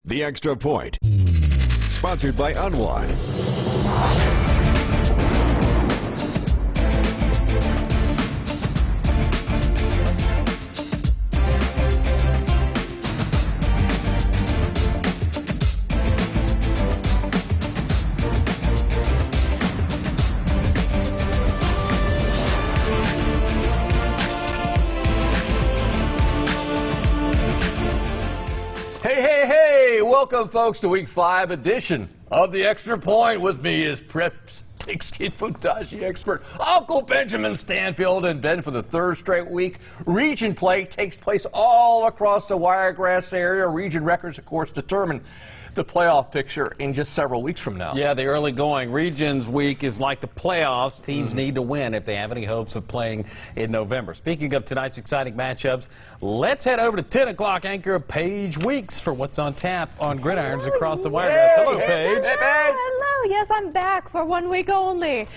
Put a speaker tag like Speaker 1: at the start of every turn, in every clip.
Speaker 1: The Extra Point, sponsored by Unwad.
Speaker 2: Welcome, folks, to Week 5 edition of The Extra Point. With me is Preps Pigskin Footage expert Uncle Benjamin Stanfield. And Ben, for the third straight week, region play takes place all across the Wiregrass area. Region records, of course, determine the playoff picture in just several weeks from now.
Speaker 3: Yeah, the early going. Regions week is like the playoffs. Teams need to win if they have any hopes of playing in November. Speaking of tonight's exciting matchups, let's head over to 10 o'clock anchor Paige Weeks for what's on tap on gridirons across the Wiregrass. Hello, Paige.
Speaker 2: Hey, Paige.
Speaker 4: Hello. Yes, I'm back for 1 week only.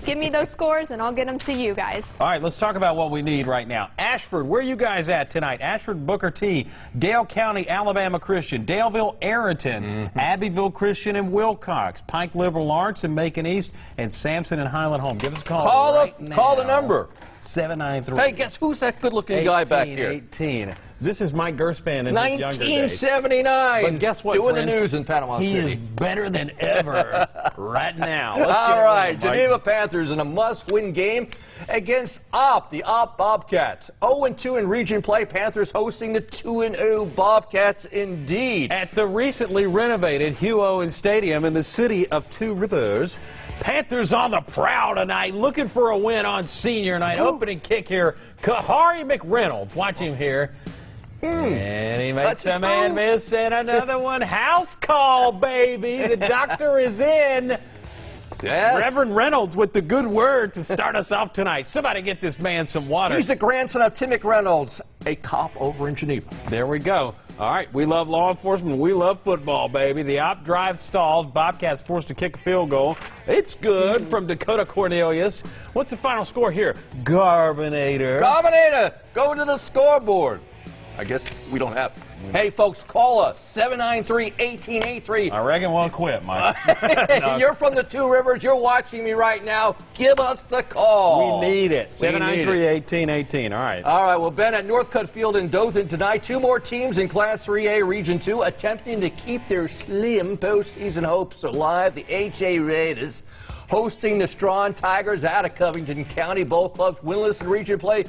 Speaker 4: Give me those scores and I'll get them to you guys.
Speaker 3: All right, let's talk about what we need right now. Ashford, where are you guys at tonight? Ashford, Booker T, Dale County, Alabama Christian, Daleville, Arrington, Abbeville Christian and Wilcox, Pike Liberal Arts and Macon East, and Sampson and Highland Home. Give us a call.
Speaker 2: Call the number.
Speaker 3: 793.
Speaker 2: Hey, guess who's that good-looking guy back here?
Speaker 3: 18. This is Mike Gerspan in his younger days.
Speaker 2: 1979.
Speaker 3: But guess what,
Speaker 2: Doing
Speaker 3: friends?
Speaker 2: the news in Panama
Speaker 3: He
Speaker 2: City.
Speaker 3: is better than ever right now. Let's
Speaker 2: All right,
Speaker 3: Mike.
Speaker 2: Geneva Panthers in a must-win game against the Opp Bobcats. 0-2 in region play. Panthers hosting the 2-0 Bobcats indeed.
Speaker 3: At the recently renovated Hugh Owens Stadium in the city of Two Rivers, Panthers on the prowl tonight, looking for a win on senior night. Opening kick here, Kahari McReynolds. Watch him here. And he makes a man miss and another one. House call, baby. The doctor is in.
Speaker 2: Yes.
Speaker 3: Reverend Reynolds with the good word to start us off tonight. Somebody get this man some water.
Speaker 2: He's the grandson of Tim McReynolds, a cop over in Geneva.
Speaker 3: There we go. All right, we love law enforcement. We love football, baby. The Opp drive stalls. Bobcats forced to kick a field goal. It's good from Dakota Cornelius. What's the final score here? Garvinator.
Speaker 2: Garvinator, go to the scoreboard. I guess we don't have. Hey, folks, call us, 793-1883.
Speaker 3: I reckon we'll quit, Mike.
Speaker 2: You're from the Two Rivers. You're watching me right now. Give us the call.
Speaker 3: We need it. 793-1818. All right.
Speaker 2: All right. Well, Ben, at Northcutt Field in Dothan tonight, two more teams in Class 3A Region 2 attempting to keep their slim postseason hopes alive. The HA Raiders hosting the Strawn Tigers out of Covington County. Both clubs winless in region play.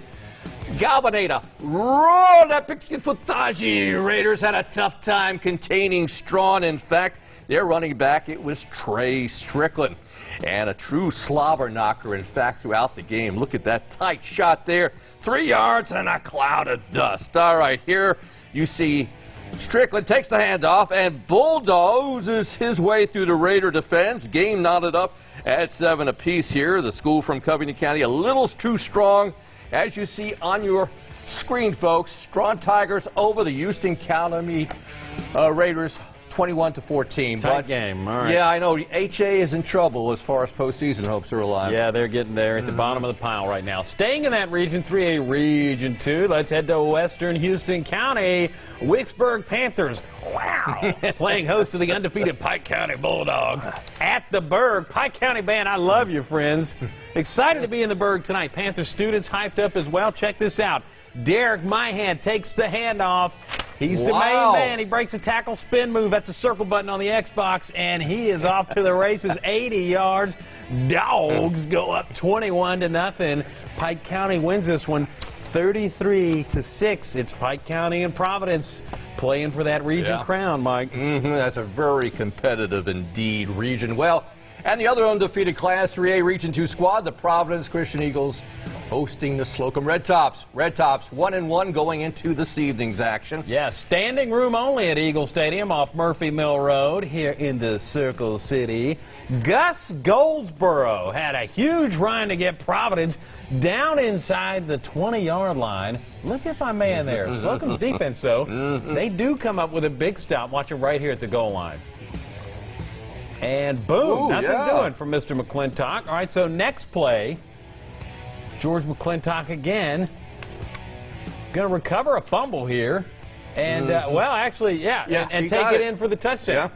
Speaker 2: Galvinator rolled that Pigskin Footage. Raiders had a tough time containing Strawn. In fact, their running back, it was Trey Strickland. And a true slobber knocker, in fact, throughout the game. Look at that tight shot there. 3 yards and a cloud of dust. All right, here you see Strickland takes the handoff and bulldozes his way through the Raider defense. Game knotted up at 7 apiece here. The school from Covington County a little too strong. As you see on your screen, folks, Strawn Tigers over the Houston County Raiders 21-14.
Speaker 3: Tight game. All right.
Speaker 2: Yeah, I know. HA is in trouble as far as postseason hopes are alive.
Speaker 3: Yeah, they're getting there at the bottom of the pile right now. Staying in that Region 3A Region 2, let's head to Western Houston County. Wicksburg Panthers, wow, playing host to the undefeated Pike County Bulldogs at the Berg. Pike County band, I love you, friends. Excited to be in the Berg tonight. Panther students hyped up as well. Check this out. Derek Myhan takes the handoff. He's the main man. He breaks a tackle spin move. That's a circle button on the Xbox, and he is off to the races. 80 yards. Dogs go up 21-0. Pike County wins this one 33-6. It's Pike County and Providence playing for that region crown, Mike.
Speaker 2: That's a very competitive indeed region. Well, and the other undefeated Class 3A Region 2 squad, the Providence Christian Eagles, hosting the Slocum Red Tops. Red Tops 1-1 going into this evening's action.
Speaker 3: Yeah, standing room only at Eagle Stadium off Murphy Mill Road here in the Circle City. Gus Goldsboro had a huge run to get Providence down inside the 20-yard line. Look at my man there. Slocum's defense, though, they do come up with a big stop. Watch him right here at the goal line. And boom, nothing doing for Mr. McClintock. All right, so next play, George McClintock again. Going to recover a fumble here. And, well, actually, yeah, and take it in for the touchdown.
Speaker 2: Yeah.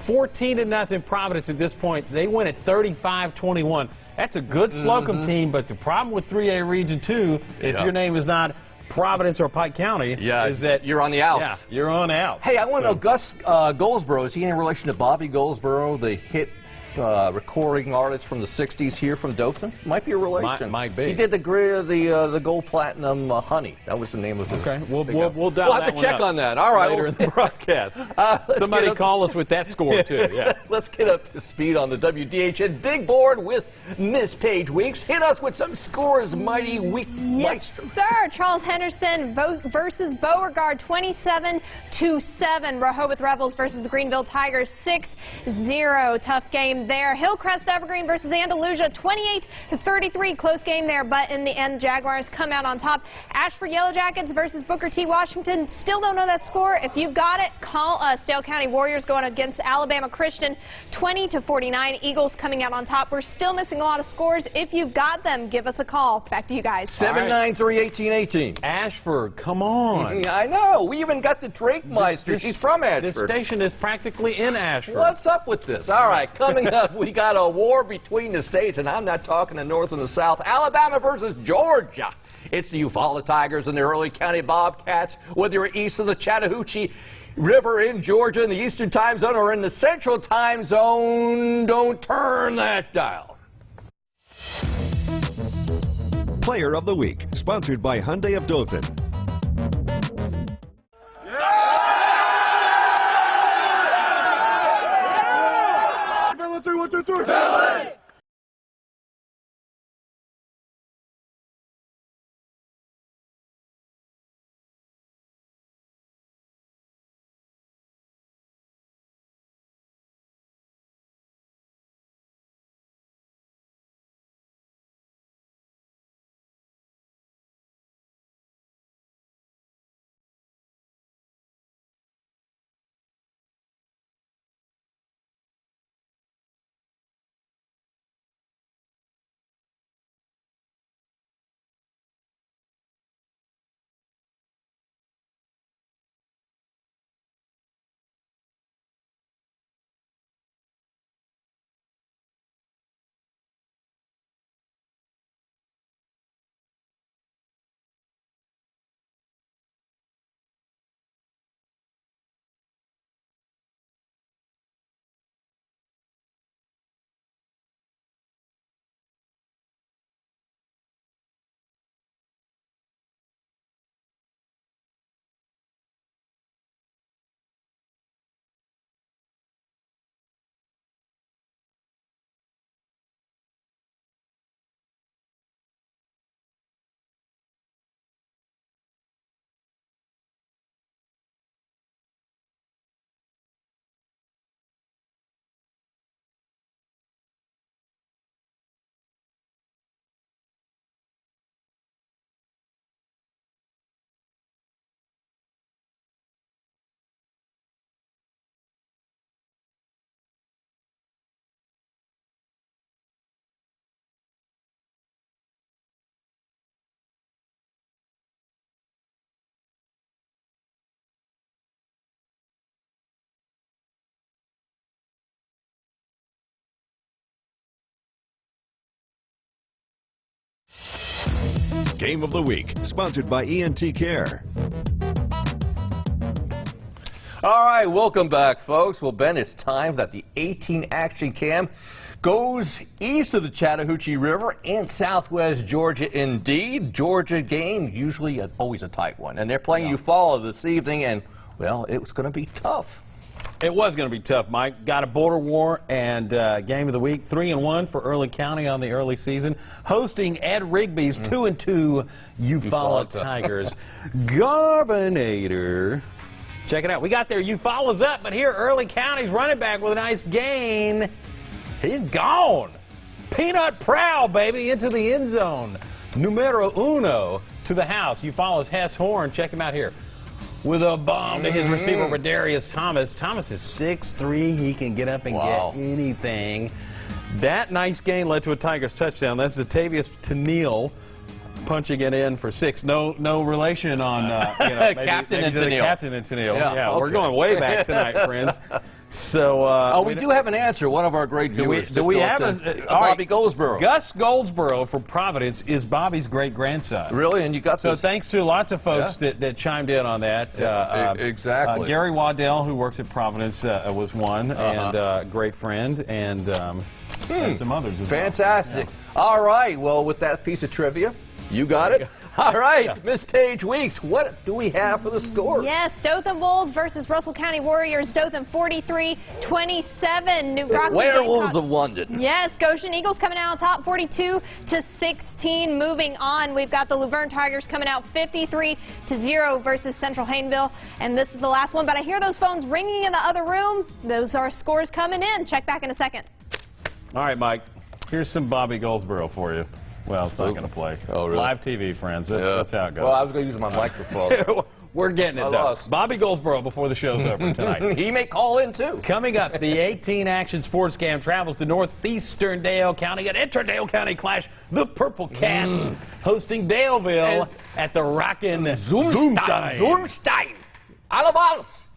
Speaker 3: 14-0 Providence at this point. They win at 35-21. That's a good Slocum team, but the problem with 3A Region 2, if your name is not Providence or Pike County, is that
Speaker 2: you're on the outs.
Speaker 3: Yeah, you're on out.
Speaker 2: Hey, I want to know, Gus Goldsboro, is he in relation to Bobby Goldsboro, the hit recording artist from the 60s here from Dothan? Might be a relation.
Speaker 3: Might be.
Speaker 2: He did the Gold Platinum Honey. That was the name of it.
Speaker 3: Okay, we'll dial
Speaker 2: have
Speaker 3: that
Speaker 2: to
Speaker 3: one
Speaker 2: check
Speaker 3: up
Speaker 2: on that. All right.
Speaker 3: later in the broadcast. Somebody call us with that score, too. Yeah.
Speaker 2: Let's get up to speed on the WDHN Big Board with Miss Paige Weeks. Hit us with some scores, Mighty Week.
Speaker 4: Yes, sir. Charles Henderson versus Beauregard, 27-7. Rehoboth Rebels versus the Greenville Tigers, 6-0. Tough game there. Hillcrest Evergreen versus Andalusia, 28-33. Close game there, but in the end, Jaguars come out on top. Ashford Yellow Jackets versus Booker T. Washington. Still don't know that score. If you've got it, call us. Dale County Warriors going against Alabama Christian, 20-49. Eagles coming out on top. We're still missing a lot of scores. If you've got them, give us a call. Back to you guys.
Speaker 2: 793-1818.
Speaker 3: Ashford, come on.
Speaker 2: I know. We even got the Drake Meister. She's from Ashford.
Speaker 3: This station is practically in Ashford.
Speaker 2: What's up with this? All right, coming up, we got a war between the states, and I'm not talking the North and the South. Alabama versus Georgia. It's the Eufaula Tigers and the Early County Bobcats. Whether you're east of the Chattahoochee River in Georgia in the Eastern Time Zone or in the Central Time Zone, don't turn that dial.
Speaker 1: Player of the Week, sponsored by Hyundai of Dothan. One, two, three. Game of the Week, sponsored by ENT Care.
Speaker 2: All right, welcome back, folks. Well, Ben, it's time that the 18 Action Cam goes east of the Chattahoochee River in southwest Georgia. Indeed, Georgia game, usually always a tight one. And they're playing Eufaula this evening, and, well, it was going to be tough.
Speaker 3: It was going to be tough, Mike. Got a border war and game of the week, 3-1 for Early County on the early season, hosting Ed Rigby's 2-2 Eufaula Tigers. Garbinator. Check it out. We got their Eufaula's up, but here Early County's running back with a nice gain. He's gone. Peanut Prowl, baby, into the end zone. Numero uno to the house. Eufaula's Hess Horn. Check him out here. With a bomb to his receiver, Rodarius Thomas. Thomas is 6'3". He can get up and get anything. That nice gain led to a Tigers touchdown. That's Zatavius Tennille. punching it in for 6. No relation on
Speaker 2: Captain and Tennille.
Speaker 3: Captain and Tennille.
Speaker 2: Yeah,
Speaker 3: We're
Speaker 2: okay.
Speaker 3: going way back tonight, friends. So
Speaker 2: we do have an answer. One of our great viewers.
Speaker 3: Do we have
Speaker 2: Bobby Goldsboro?
Speaker 3: Gus Goldsboro from Providence is Bobby's great-grandson.
Speaker 2: Really? And you got
Speaker 3: So
Speaker 2: this?
Speaker 3: thanks to lots of folks that chimed in on that.
Speaker 2: Exactly.
Speaker 3: Gary Waddell, who works at Providence, was one, and a great friend, and some others as well.
Speaker 2: Fantastic. All right. Well, with that piece of trivia, you got it. All right, Miss Paige Weeks, what do we have for the scores?
Speaker 4: Yes, Dothan Wolves versus Russell County Warriors. Dothan 43-27. New Rocky
Speaker 2: Werewolves
Speaker 4: Gamecocks.
Speaker 2: of London.
Speaker 4: Yes, Goshen Eagles coming out on top 42-16. Moving on, we've got the Luverne Tigers coming out 53-0 versus Central Hayneville. And this is the last one, but I hear those phones ringing in the other room. Those are scores coming in. Check back in a second.
Speaker 3: All right, Mike, here's some Bobby Goldsboro for you. Well, it's not going to play.
Speaker 2: Oh, really?
Speaker 3: Live TV, friends. That's how it goes.
Speaker 2: Well, I was going to use my microphone.
Speaker 3: We're getting it done.
Speaker 2: lost.
Speaker 3: Bobby Goldsboro before the show's over tonight.
Speaker 2: He may call in, too.
Speaker 3: Coming up, the 18 Action Sports Cam travels to northeastern Dale County, an intra-Dale County clash. The Purple Cats hosting Daleville at the Rockin' Zoomstein.
Speaker 2: Zoomstein. Alabals.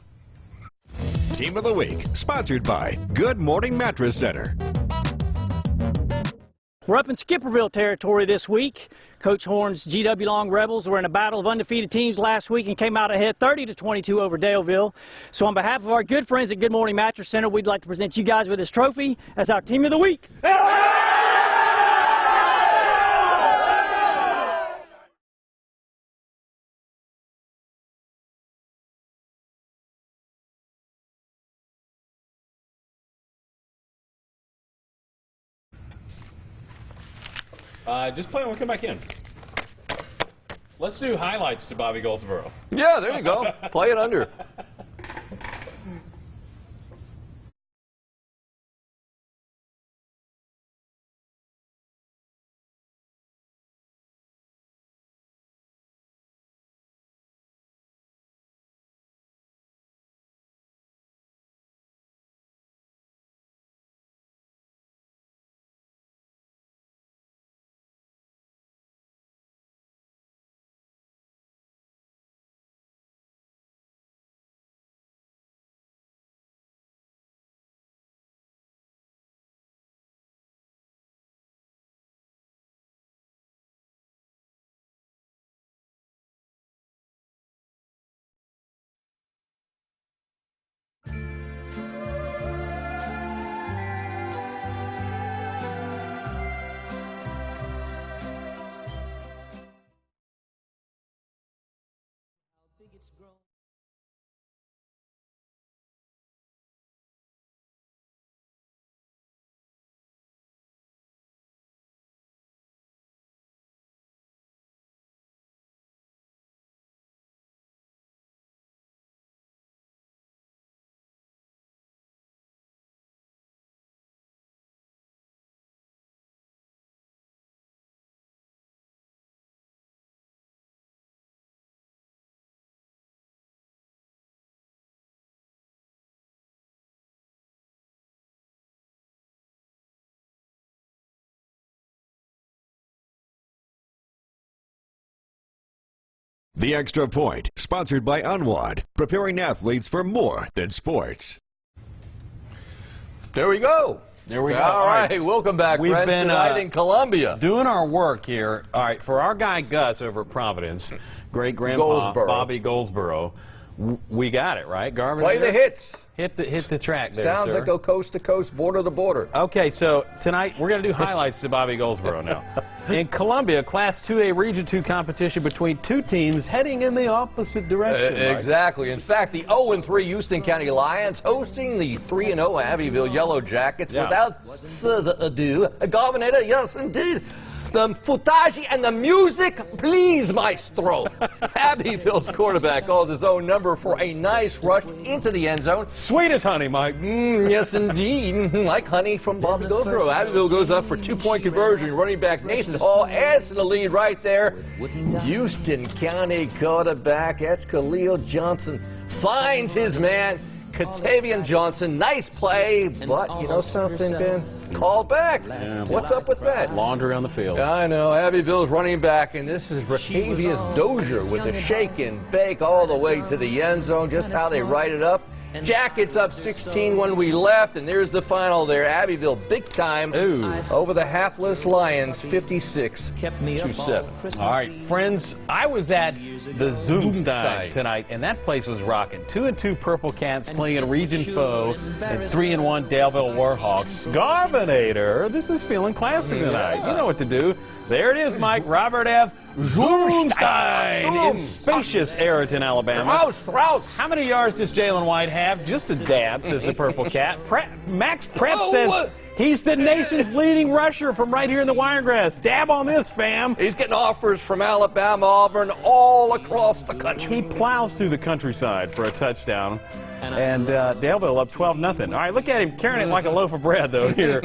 Speaker 1: Team of the Week, sponsored by Good Morning Mattress Center.
Speaker 5: We're up in Skipperville territory this week. Coach Horn's GW Long Rebels were in a battle of undefeated teams last week and came out ahead 30-22 over Daleville. So on behalf of our good friends at Good Morning Mattress Center, we'd like to present you guys with this trophy as our Team of the Week.
Speaker 3: Just play when we come back in. Let's do highlights to Bobby Goldsboro.
Speaker 2: Yeah, there you go. Play it under.
Speaker 1: The Extra Point, sponsored by Unwad, preparing athletes for more than sports.
Speaker 2: There we go.
Speaker 3: There we go.
Speaker 2: All right, welcome back,
Speaker 3: We've
Speaker 2: friends,
Speaker 3: been
Speaker 2: tonight in Columbia.
Speaker 3: doing our work here. All right, for our guy Gus over at Providence, great-grandpa
Speaker 2: Goldsboro.
Speaker 3: Bobby Goldsboro, we got it, right, Garvin?
Speaker 2: Play the hits.
Speaker 3: Hit the track there,
Speaker 2: Sounds
Speaker 3: sir.
Speaker 2: like go coast to coast, border to border.
Speaker 3: Okay, so tonight we're going to do highlights to Bobby Goldsboro now. In Columbia, Class 2A Region 2 competition between two teams heading in the opposite direction. Mike.
Speaker 2: Exactly. In fact, the 0-3 Houston County Lions hosting the 3-0 Abbeville Yellow Jackets.
Speaker 3: Yeah.
Speaker 2: Without further ado, Governor, yes, indeed. The footage and the music, please, maestro. Abbeville's quarterback calls his own number for a nice rush into the end zone.
Speaker 3: Sweet as honey, Mike.
Speaker 2: Yes, indeed. Like honey from Bobby Goldsboro. Abbeville goes up for two-point conversion. Running back Nathan Hall adds to the lead right there. Houston County quarterback, that's Khalil Johnson, finds his man. Katavian Johnson, nice play, but you know something, Ben? Called back.
Speaker 3: Yeah.
Speaker 2: What's up with that?
Speaker 3: Laundry on the field.
Speaker 2: I know, Abbeville's running back, and this is Racavius Dozier with a shake and bake all the way to the end zone, just how they write it up. Jackets up 16 when we left, and there's the final there. Abbeville big time over the hapless Lions, 56-7.
Speaker 3: All right, friends, I was at the Zoomstein tonight, and that place was rocking. 2-2 Purple Cats playing in Region Foe, and 3-1 Daleville Warhawks. Garbinator, this is feeling classy tonight. You know what to do. There it is, Mike. Robert F. Zoomstein in spacious Ayrton, Alabama.
Speaker 2: Strauss.
Speaker 3: How many yards does Jalen White have? Just a dab, says the Purple Cat. Max Prep says he's the nation's leading rusher from right here in the Wiregrass. Dab on this, fam.
Speaker 2: He's getting offers from Alabama, Auburn, all across the country.
Speaker 3: He plows through the countryside for a touchdown. And Daleville up 12-0. All right, look at him carrying it like a loaf of bread, though, here.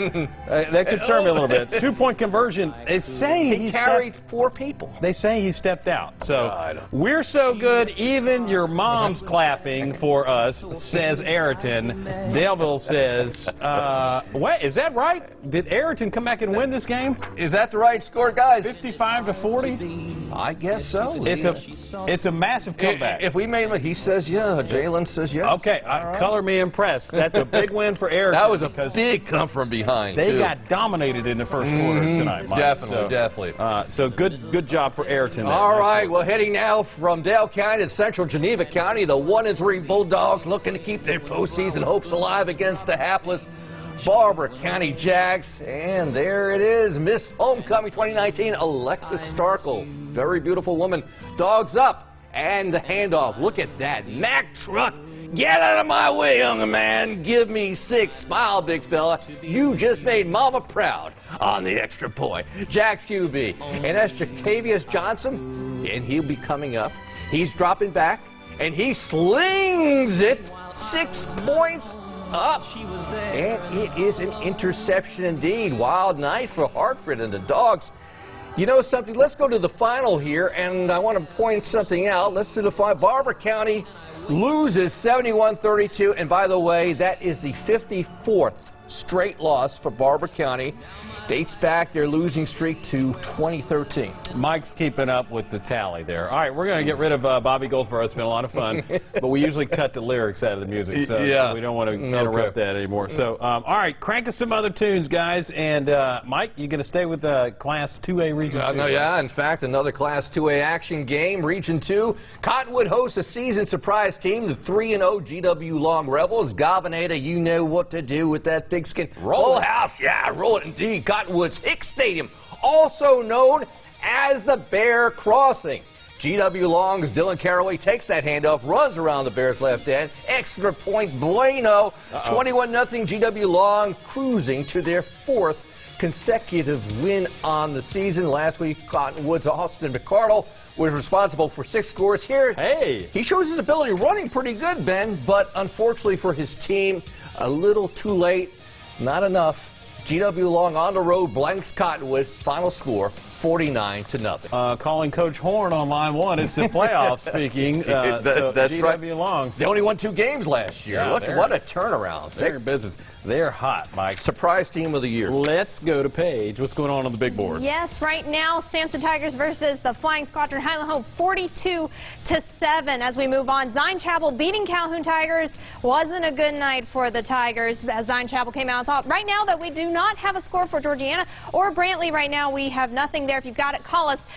Speaker 3: That concerned me a little bit. 2-point conversion. They say
Speaker 2: he carried 4 people.
Speaker 3: They say he stepped out. So we're so good, even your mom's clapping for us, says Ayrton. Daleville says, what, is that right? Did Ayrton come back and win this game?
Speaker 2: Is that the right score, guys?
Speaker 3: 55-40?
Speaker 2: I guess so.
Speaker 3: It's a massive comeback.
Speaker 2: If we made it, he says yeah. Jalen says yes.
Speaker 3: Okay, color me impressed. That's a big win for Ayrton.
Speaker 2: That was a big come from behind,
Speaker 3: They got dominated in the first quarter tonight, Mike.
Speaker 2: Definitely.
Speaker 3: So good job for Ayrton.
Speaker 2: All right, well, heading now from Dale County to Central Geneva County, the 1-3 Bulldogs looking to keep their postseason hopes alive against the hapless Barber County Jags. And there it is, Miss Homecoming 2019, Alexis Starkle. Very beautiful woman. Dogs up. And the handoff. Look at that. Mack truck. Get out of my way, young man. Give me 6. Smile, big fella. You just made Mama proud on the extra point. Jack's QB. And that's Jacavius Johnson. And he'll be coming up. He's dropping back. And he slings it 6 points up. And it is an interception indeed. Wild night for Hartford and the Dogs. You know something? Let's go to the final here, and I want to point something out. Let's do the final. Barber County loses 71-32, and by the way, that is the 54th straight loss for Barber County. Dates back their losing streak to 2013.
Speaker 3: Mike's keeping up with the tally there. All right, we're going to get rid of Bobby Goldsboro. It's been a lot of fun, but we usually cut the lyrics out of the music, so we don't want to interrupt that anymore. So, all right, crank us some other tunes, guys. And, Mike, you going to stay with Class 2A Region 2?
Speaker 2: No, yeah, in fact, another Class 2A action game, Region 2. Cottonwood hosts a season surprise team, the 3-0 GW Long Rebels. Garbinator, you know what to do with that pigskin. Roll house, yeah, roll it indeed. Cottonwood's Hicks Stadium, also known as the Bear Crossing. GW Long's Dylan Caraway takes that handoff, runs around the Bears' left end. Extra point, Bueno. 21-0 GW Long, cruising to their 4th consecutive win on the season. Last week, Cottonwood's Austin McCardle was responsible for 6 scores here.
Speaker 3: Hey!
Speaker 2: He shows his ability running pretty good, Ben, but unfortunately for his team, a little too late, not enough. GW Long on the road blanks Cottonwood. Final score 49-0.
Speaker 3: Calling Coach Horn on line 1. It's the playoffs speaking.
Speaker 2: That's
Speaker 3: GW
Speaker 2: right.
Speaker 3: Long.
Speaker 2: They only won 2 games last year.
Speaker 3: Yeah,
Speaker 2: Look, what a turnaround.
Speaker 3: They're in business. They're hot, Mike.
Speaker 2: Surprise team of the year.
Speaker 3: Let's go to Paige. What's going on the big board?
Speaker 4: Yes, right now, Samson Tigers versus the Flying Squadron Highland Hope, 42-7. As we move on, Zion Chapel beating Calhoun Tigers. Wasn't a good night for the Tigers as Zion Chapel came out on top. Right now, that we do not have a score for Georgiana or Brantley right now. We have nothing there. If you've got it, call us.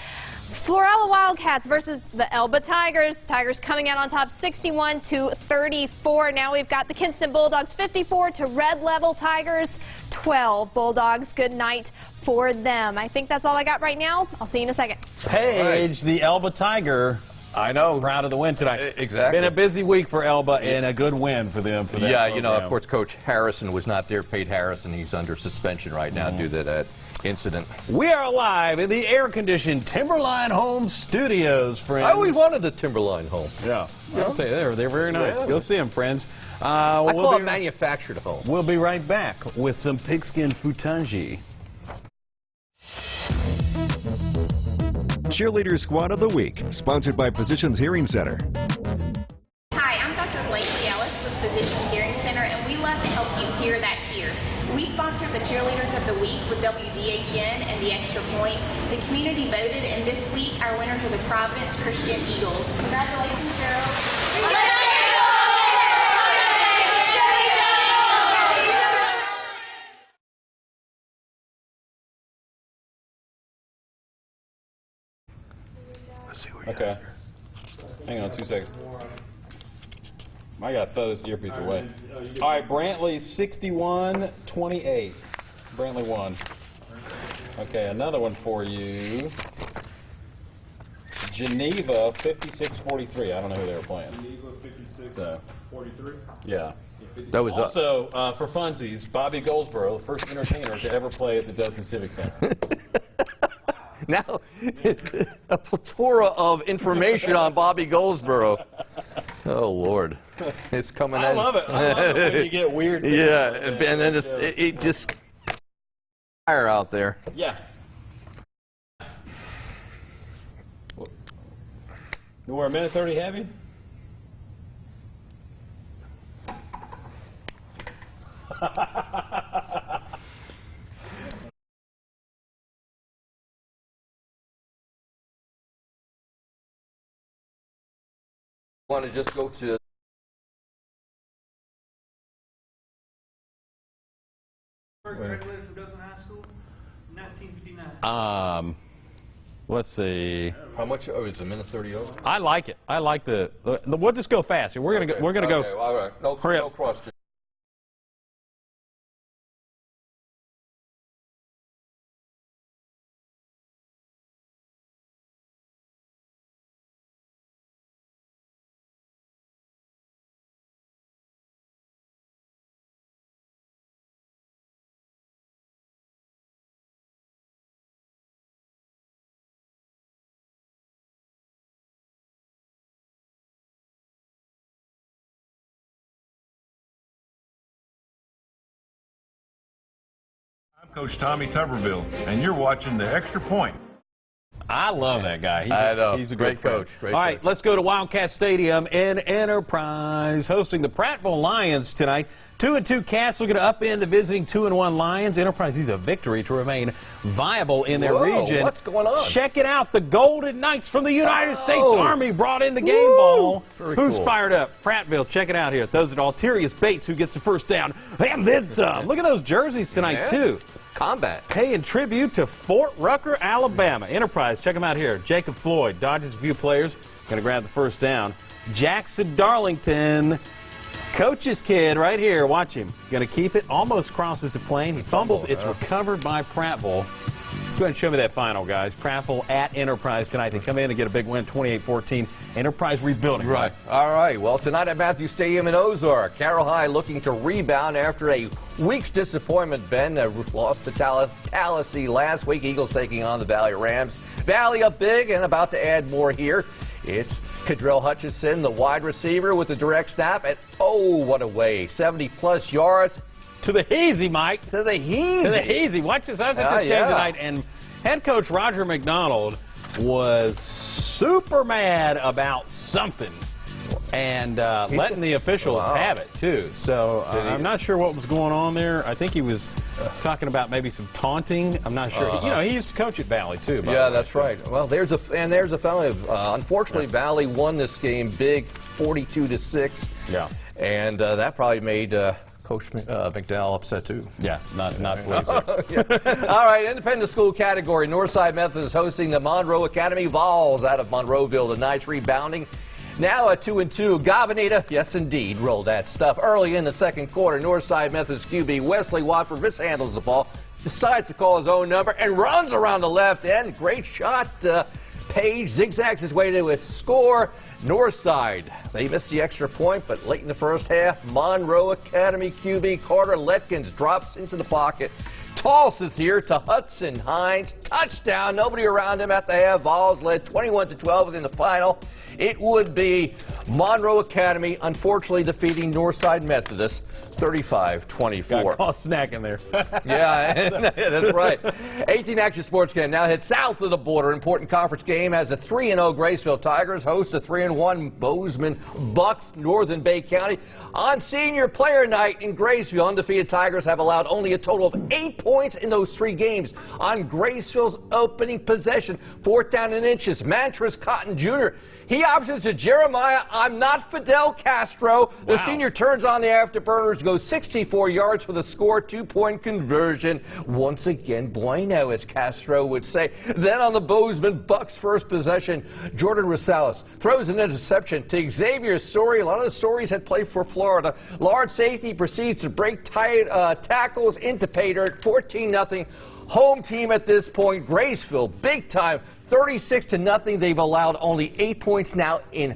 Speaker 4: Florala Wildcats versus the Elba Tigers. Tigers coming out on top 61-34. Now we've got the Kinston Bulldogs 54 to Red Level Tigers 12. Bulldogs, good night for them. I think that's all I got right now. I'll see you in a second.
Speaker 3: Paige, the Elba Tiger.
Speaker 2: I know.
Speaker 3: Proud of the win tonight.
Speaker 2: Exactly.
Speaker 3: Been a busy week for Elba and a good win for them. For that
Speaker 2: yeah, you know,
Speaker 3: program.
Speaker 2: of course, Coach Harrison was not there. Pate Harrison, he's under suspension right now due to that incident.
Speaker 3: We are live in the air-conditioned Timberline Home Studios, friends.
Speaker 2: I always wanted the Timberline home.
Speaker 3: Yeah, I'll tell you, they're very nice.
Speaker 2: Yeah.
Speaker 3: Go see them, friends.
Speaker 2: I call it manufactured home.
Speaker 3: We'll be right back with some pigskin futangi.
Speaker 1: Cheerleader Squad of the Week, sponsored by Physicians Hearing Center.
Speaker 6: Hi, I'm Dr. Lacey Ellis with Physicians Hearing and we love to help you hear that cheer. We sponsored the Cheerleaders of the Week with WDHN and the Extra Point. The community voted, and this week our winners are the Providence Christian Eagles. Congratulations, girls.
Speaker 3: Okay. Hang on 2 seconds. I got to throw this earpiece away. All right, Brantley 61-28. Brantley won. Okay, another one for you. Geneva 56-43. I don't know who they were playing.
Speaker 7: Geneva 56-43?
Speaker 3: Yeah.
Speaker 2: That was
Speaker 3: also, for funsies, Bobby Goldsboro, the first entertainer to ever play at the Dothan Civic Center.
Speaker 2: Now, a plethora of information on Bobby Goldsboro. Oh, Lord. It's coming in.
Speaker 3: I love it. I love it when you get weird things.
Speaker 2: Yeah, and then it just fire out there.
Speaker 3: Yeah. We're a minute 30 heavy?
Speaker 2: Want to just go to
Speaker 8: Graduated from Dothan High School in 1959.
Speaker 3: Let's see.
Speaker 2: how much? Oh, it's a minute 30 over.
Speaker 3: I like it. I like the we'll just go fast. We're gonna go. We're gonna
Speaker 2: Okay,
Speaker 3: go.
Speaker 2: all right. No,
Speaker 3: Hurry
Speaker 2: no
Speaker 3: up.
Speaker 2: cross.
Speaker 7: I'm Coach Tommy Tuberville, and you're watching The Extra Point.
Speaker 3: I love that guy.
Speaker 2: I know.
Speaker 3: He's a
Speaker 2: Great
Speaker 3: good
Speaker 2: coach. Great
Speaker 3: All right,
Speaker 2: coach.
Speaker 3: let's go to Wildcat Stadium in Enterprise, hosting the Prattville Lions tonight. 2-2 Castle going to upend the visiting 2-1 Lions. Enterprise needs a victory to remain viable in their
Speaker 2: Whoa,
Speaker 3: region.
Speaker 2: what's going on?
Speaker 3: Check it out. The Golden Knights from the United States
Speaker 2: Oh.
Speaker 3: Army brought in the game ball.
Speaker 2: Very
Speaker 3: Who's
Speaker 2: cool.
Speaker 3: fired up? Prattville. Check it out here. Those at Alterius Bates who gets the first down. And then some. Look at those jerseys tonight,
Speaker 2: Yeah.
Speaker 3: too.
Speaker 2: Combat.
Speaker 3: Paying tribute to Fort Rucker, Alabama. Enterprise, check them out here. Jacob Floyd dodges a few players, going to grab the first down. Jackson Darlington, coach's kid right here. Watch him. Going to keep it, almost crosses the plane. He fumbles. It's recovered by Prattville. Let's go ahead and show me that final, guys. Prattville at Enterprise tonight. They come in and get a big win, 28-14. Enterprise rebuilding.
Speaker 2: Right. All right. Well, tonight at Matthews Stadium in Ozark, Carroll High looking to rebound after a week's disappointment. Ben lost to Tallahassee last week. Eagles taking on the Valley Rams. Valley up big and about to add more here. It's Cadrell Hutchinson, the wide receiver, with the direct snap. And oh, what a way! 70-plus yards.
Speaker 3: To the Heezy, Mike.
Speaker 2: To the Heezy.
Speaker 3: To the Heezy. Watch this. I was at this game tonight, and head coach Roger McDonald was super mad about something and letting the officials have it, too. So I'm not sure what was going on there. I think he was talking about maybe some taunting. I'm not sure. You know, he used to coach at Valley, too.
Speaker 2: Yeah, that's right. Well, there's a family. Unfortunately, Valley won this game big, 42-6.
Speaker 3: Yeah.
Speaker 2: And that probably made Coach McDowell upset, too.
Speaker 3: Yeah, not pleased.
Speaker 2: All right, independent school category. Northside Methodist hosting the Monroe Academy Vols out of Monroeville tonight, rebounding. Now at 2-2, Gavanita, yes indeed, rolled that stuff. Early in the second quarter, Northside Methodist QB Wesley Watford mishandles the ball, decides to call his own number, and runs around the left end. Great shot. Page zigzags his way to a score. Northside, they missed the extra point, but late in the first half, Monroe Academy QB Carter Letkins drops into the pocket. Tosses here to Hudson Hines. Touchdown. Nobody around him at the half. Vols led 21-12 in the final. It would be Monroe Academy, unfortunately, defeating Northside Methodist 35-24.
Speaker 3: Got caught snacking there.
Speaker 2: Yeah, that's right. 18 Action Sports game now head south of the border. Important conference game as the 3-0 Graceville Tigers host the 3-1 Bozeman Bucks, Northern Bay County. On senior player night in Graceville, undefeated Tigers have allowed only a total of 8 points in those 3 games. On Graceville's opening possession, 4th down and inches, Mantris Cotton Jr. He options to Jeremiah, I'm not Fidel Castro. The senior turns on the afterburners, goes 64 yards for the score, 2-point conversion. Once again, bueno, as Castro would say. Then on the Bozeman Bucks' first possession, Jordan Rosales throws an interception to Xavier Story. A lot of the Stories had played for Florida. Large safety proceeds to break tackles into pay dirt, 14-0. Home team at this point, Graceville, big time. 36-0. They've allowed only 8 points now in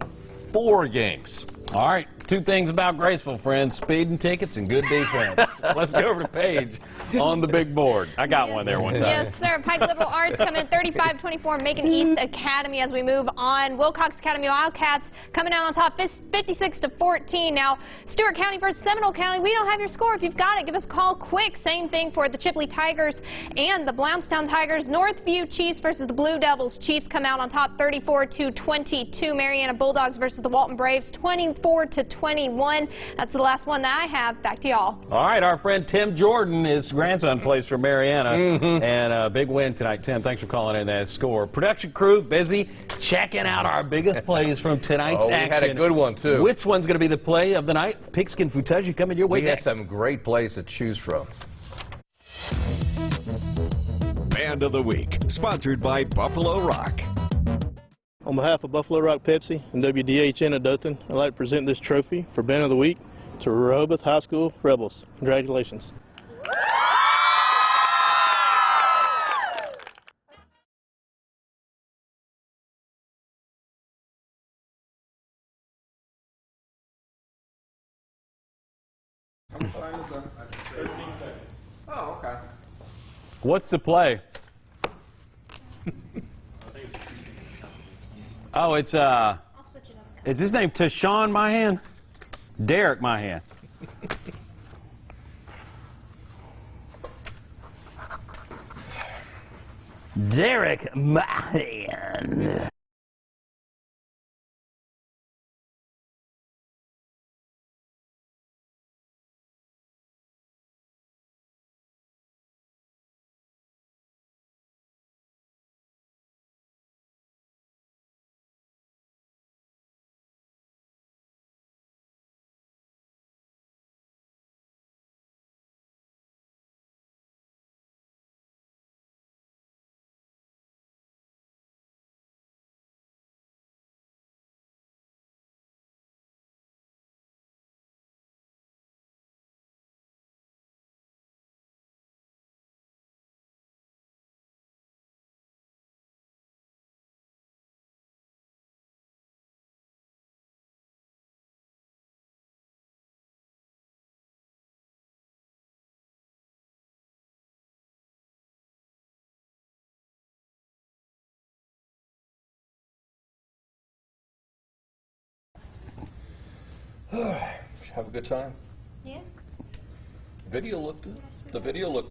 Speaker 2: 4 games.
Speaker 3: All right, 2 things about Graceville, friends: speeding tickets and good defense. Let's go over to Paige on the big board. I got one there one time.
Speaker 4: Yes, sir. Pike Liberal Arts come in 35-24, Macon East Academy as we move on. Wilcox Academy Wildcats coming out on top 56-14. Now, Stewart County versus Seminole County. We don't have your score. If you've got it, give us a call quick. Same thing for the Chipley Tigers and the Blountstown Tigers. Northview Chiefs versus the Blue Devils. Chiefs come out on top 34-22. Mariana Bulldogs versus the Walton Braves 24-21. That's the last one that I have. Back to y'all.
Speaker 3: All right, our friend Tim Jordan, his grandson, plays for Mariana, and a big win tonight. Tim, thanks for calling in that score. Production crew busy checking out our biggest plays from tonight's action.
Speaker 2: We had a good one, too.
Speaker 3: Which one's going to be the play of the night? Pigskin Futeji coming your way next.
Speaker 2: We had some great plays to choose from.
Speaker 1: Band of the Week, sponsored by Buffalo Rock.
Speaker 9: On behalf of Buffalo Rock Pepsi and WDHN of Dothan, I'd like to present this trophy for Band of the Week to Rehoboth High School Rebels. Congratulations.
Speaker 8: How much time is that? 13 seconds. Oh, okay.
Speaker 3: What's the play? Oh, it's is his name Tashawn Mahan? Derek Mahan. Derek Mahan.
Speaker 2: Have a good time.
Speaker 4: Yeah.
Speaker 2: Video looked good. The video looked.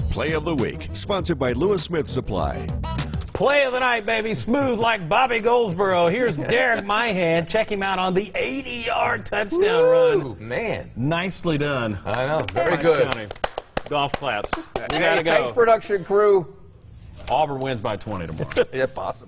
Speaker 1: Play of the Week, sponsored by Lewis Smith Supply.
Speaker 3: Play of the night, baby. Smooth like Bobby Goldsboro. Here's Derek Mahan. Check him out on the 80-yard touchdown run.
Speaker 2: Man.
Speaker 3: Nicely done.
Speaker 2: I know. Very good.
Speaker 3: County. Golf claps. We
Speaker 2: Hey,
Speaker 3: got to go.
Speaker 2: thanks, production crew.
Speaker 3: Auburn wins by 20 tomorrow.
Speaker 2: Yeah, possible.